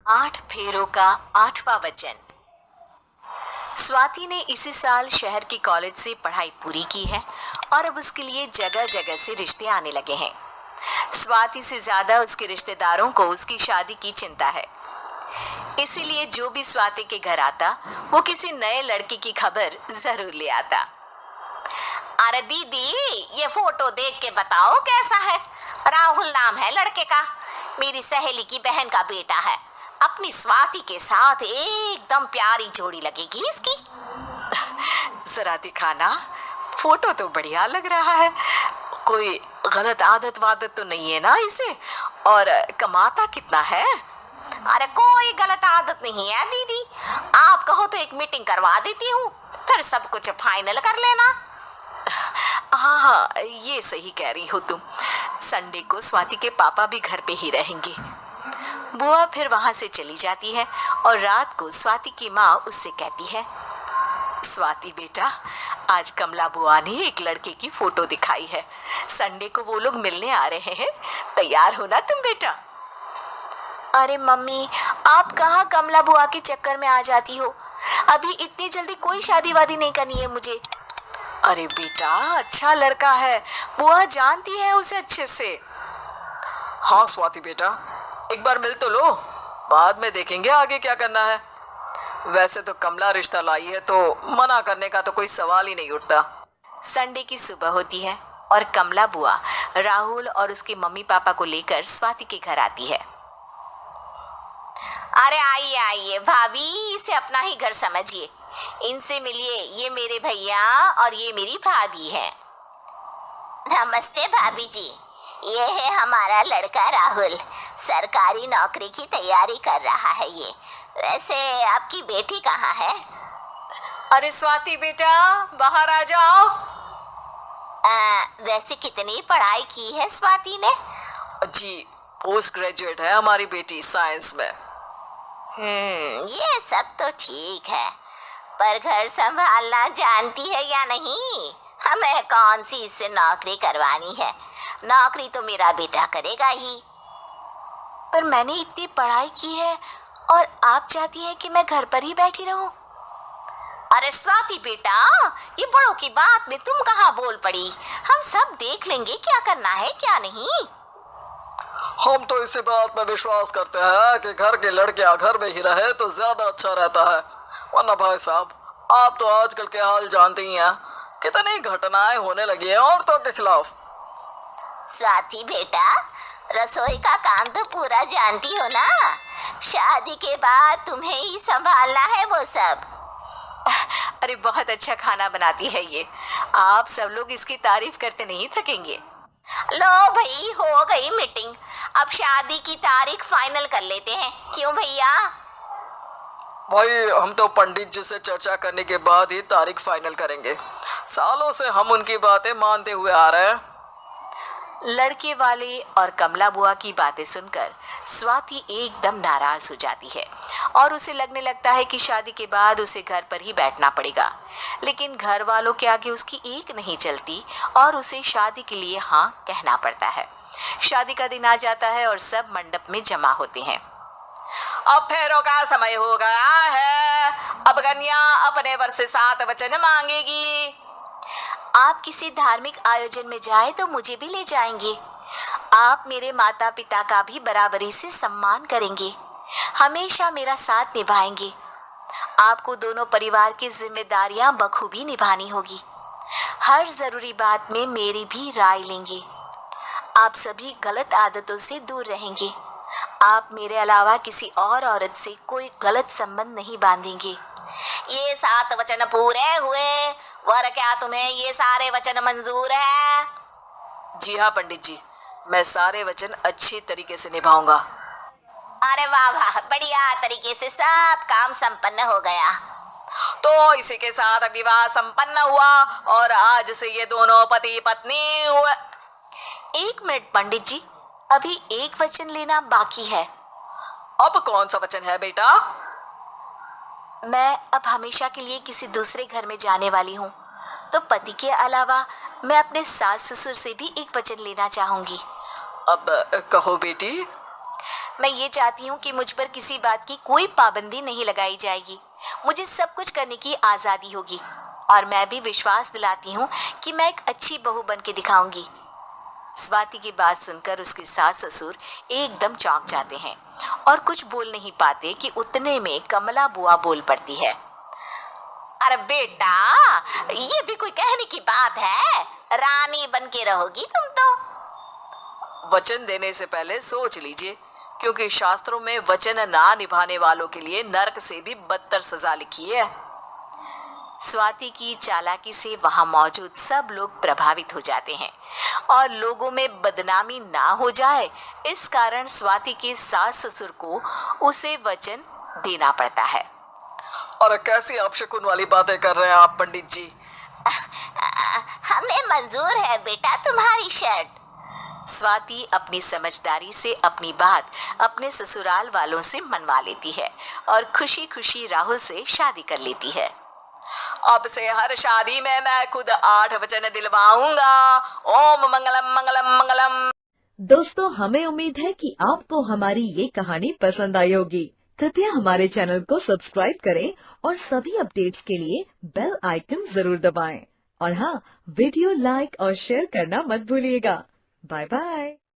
8 फेरों का 8वां वचन। स्वाति ने इसी साल शहर के कॉलेज से पढ़ाई पूरी की है और अब उसके लिए जगह जगह से रिश्ते आने लगे हैं। स्वाति से ज्यादा उसके रिश्तेदारों को उसकी शादी की चिंता है, इसीलिए जो भी स्वाति के घर आता वो किसी नए लड़के की खबर जरूर ले आता। अरे दीदी, ये फोटो देख के बताओ कैसा है। राहुल नाम है लड़के का, मेरी सहेली की बहन का बेटा है। अपनी स्वाति के साथ एकदम प्यारी जोड़ी लगेगी इसकी। जरा दिखाना, फोटो तो बढ़िया लग रहा है। कोई गलत आदत वादत तो नहीं है ना इसे? और कमाता कितना है? अरे कोई गलत आदत नहीं है दीदी, आप कहो तो एक मीटिंग करवा देती हूँ, फिर सब कुछ फाइनल कर लेना। हाँ, ये सही कह रही हो तुम। संडे को स्वाति के पापा भी घर पे ही रहेंगे। बुआ फिर वहां से चली जाती है और रात को स्वाति की माँ उससे कहती है, स्वाति बेटा, आज कमला बुआ ने एक लड़के की फोटो दिखाई है। संडे को वो लोग मिलने आ रहे हैं, तैयार हो ना तुम बेटा? अरे मम्मी, आप कहाँ कमला बुआ के चक्कर में आ जाती हो? अभी इतनी जल्दी कोई शादी वादी नहीं करनी है मुझे। अरे बेटा, अच्छा लड़का है, बुआ जानती है उसे अच्छे से। हाँ स्वाति बेटा, एक बार मिल तो लो, बाद में देखेंगे आगे क्या करना है। वैसे तो कमला रिश्ता लाई है तो मना करने का तो कोई सवाल ही नहीं उठता। संडे की सुबह होती है और कमला बुआ राहुल और उसके मम्मी पापा को लेकर स्वाति के घर आती है। अरे आइए आइए भाभी, इसे अपना ही घर समझिए। इनसे मिलिए, ये मेरे भैया और ये मेरी भाभी है। नमस्ते भाभी जी, ये है हमारा लड़का राहुल, सरकारी नौकरी की तैयारी कर रहा है ये। वैसे आपकी बेटी कहाँ है? अरे स्वाति बेटा, बाहर आ जाओ। वैसे कितनी पढ़ाई की है स्वाति ने? जी, पोस्ट ग्रेजुएट है हमारी बेटी साइंस में। ये सब तो ठीक है, पर घर संभालना जानती है या नहीं? हमें कौन सी इससे नौकरी करवानी है? नौकरी तो मेरा बेटा करेगा ही। पर मैंने इतनी पढ़ाई की है और आप चाहती हैं कि मैं घर पर ही बैठी रहूं? अरे स्वाति बेटा, ये बड़ों की बात में तुम कहाँ बोल पड़ी? हम सब देख लेंगे क्या करना है क्या नहीं। हम तो इसी बात में विश्वास करते हैं कि घर के लड़कियां घर में ही रहे तो ज्यादा अच्छा रहता है। वरना भाई साहब, आप तो आजकल के हाल जानते ही हैं, कितनी घटनाएं होने लगी हैं औरतों के खिलाफ। स्वाति बेटा, रसोई का काम तो पूरा जानती हो ना? शादी के बाद तुम्हें ही संभालना है वो सब। अरे बहुत अच्छा खाना बनाती है ये, आप सब लोग इसकी तारीफ करते नहीं थकेंगे। लो भाई, हो गई मीटिंग, अब शादी की तारीख फाइनल कर लेते हैं। क्यों भैया? भाई, हम तो पंडित जी से चर्चा करने के बाद ही तारीख फाइनल करेंगे। सालों से हम उनकी बातें मानते हुए आ रहे हैं। लड़के वाले और कमला बुआ की बातें सुनकर स्वाति एकदम नाराज हो जाती है और उसे लगने लगता है कि शादी के बाद उसे घर पर ही बैठना पड़ेगा। लेकिन घर वालों के आगे उसकी एक नहीं चलती और उसे शादी के लिए हाँ कहना पड़ता है। शादी का दिन आ जाता है और सब मंडप में जमा होते हैं। अब फेरों का समय हो गया है, अब कन्या अपने वर से 7 वचन मांगेगी। आप किसी धार्मिक आयोजन में जाए तो मुझे भी ले जाएंगे। आप मेरे माता पिता का भी बराबरी से सम्मान करेंगे, हमेशा मेरा साथ निभाएंगे। आपको दोनों परिवार की जिम्मेदारियां बखूबी निभानी होगी। हर जरूरी बात में मेरी भी राय लेंगे। आप सभी गलत आदतों से दूर रहेंगे। आप मेरे अलावा किसी और औरत से कोई गलत संबंध नहीं बांधेंगे। ये 7 वचन पूरे हुए, वर क्या तुम्हें ये सारे वचन मंजूर है? जी हाँ पंडित जी, मैं सारे वचन अच्छी तरीके से निभाऊंगा। अरे वाह वाह, बढ़िया तरीके से सब काम संपन्न हो गया। तो इसी के साथ विवाह संपन्न हुआ और आज से ये दोनों पति पत्नी हुए। 1 मिनट पंडित जी, अभी एक वचन लेना बाकी है। अब कौन सा वचन है बेटा? मैं अब हमेशा के लिए किसी दूसरे घर में जाने वाली हूँ, तो पति के अलावा मैं अपने सास ससुर से भी एक वचन लेना चाहूंगी। अब कहो बेटी। मैं ये चाहती हूँ कि मुझ पर किसी बात की कोई पाबंदी नहीं लगाई जाएगी। मुझे सब कुछ करने की आज़ादी होगी और मैं भी विश्वास दिलाती हूँ कि मैं एक अच्छी बहू बन के दिखाऊंगी। स्वाति की बात सुनकर उसके सास ससुर एकदम चौंक जाते हैं और कुछ बोल नहीं पाते कि उतने में कमला बुआ बोल पड़ती है। अरे बेटा, ये भी कोई कहने की बात है? रानी बन के रहोगी तुम तो। वचन देने से पहले सोच लीजिए, क्योंकि शास्त्रों में वचन ना निभाने वालों के लिए नरक से भी बदतर सजा लिखी है। स्वाति की चालाकी से वहां मौजूद सब लोग प्रभावित हो जाते हैं और लोगों में बदनामी ना हो जाए, इस कारण स्वाति के सास ससुर को उसे वचन देना पड़ता है। अरे कैसी अपशकुन वाली बातें कर रहे हैं आप पंडित जी? हमें मंजूर है बेटा तुम्हारी शर्त। स्वाति अपनी समझदारी से अपनी बात अपने ससुराल वालों से मनवा लेती है और खुशी खुशी राहुल से शादी कर लेती है। अब से हर शादी में मैं खुद 8 वचन दिलवाऊंगा। ओम मंगलम मंगलम मंगलम। दोस्तों, हमें उम्मीद है कि आपको हमारी ये कहानी पसंद आई होगी। कृपया हमारे चैनल को सब्सक्राइब करें और सभी अपडेट्स के लिए बेल आइकन जरूर दबाएं। और हाँ, वीडियो लाइक और शेयर करना मत भूलिएगा। Bye bye.